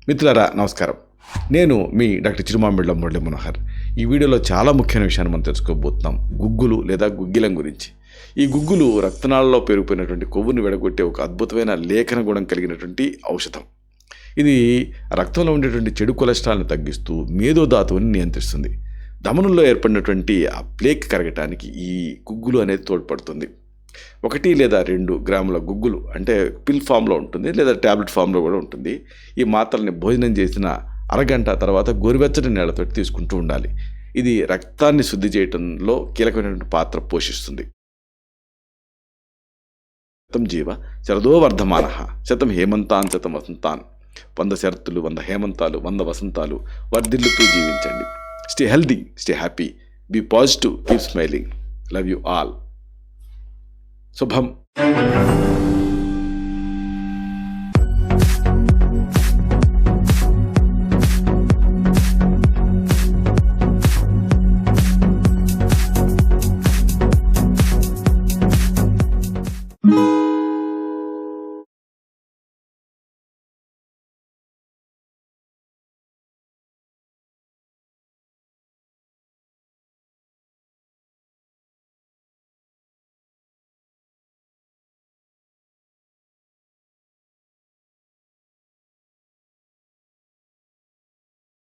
మిత్రులారా నమస్కారం. నేను మీ డాక్టర్ చిరుమామిళ్ళ మురళి మనోహర్. ఈ వీడియోలో చాలా ముఖ్యమైన విషయాన్ని మనం తెలుసుకోబోతున్నాం. గుగ్గులు లేదా గుగ్గిలం గురించి. ఈ గుగ్గులు రక్తనాళాల్లో పెరిగిపోయినటువంటి కొవ్వును విడగొట్టే ఒక అద్భుతమైన లేఖన గుణం కలిగినటువంటి ఔషధం. ఇది రక్తంలో ఉండేటువంటి చెడు కొలెస్ట్రాల్ని తగ్గిస్తూ మేధోధాతువుని నియంత్రిస్తుంది. ధమనుల్లో ఏర్పడినటువంటి ఆ ప్లేక్ కరగటానికి ఈ గుగ్గులు అనేది తోడ్పడుతుంది. 1 లేదా 2 గ్రాముల గుగ్గులు అంటే పిల్ ఫామ్లో ఉంటుంది, లేదా ట్యాబ్లెట్ ఫామ్లో కూడా ఉంటుంది. ఈ మాత్రల్ని భోజనం చేసిన అరగంట తర్వాత గోరువెచ్చని నీళ్లతో తీసుకుంటూ ఉండాలి. ఇది రక్తాన్ని శుద్ధి చేయడంలో కీలకమైనటువంటి పాత్ర పోషిస్తుంది. శతం జీవ శరదో వర్ధమానః శతం హేమంతాన్ శతం వసంతాన్. 100 శరత్తులు, 100 హేమంతాలు, 100 వసంతాలు వర్ధిల్లుతూ జీవించండి. Stay healthy, stay happy, be positive, keep smiling. Love you all. శుభం.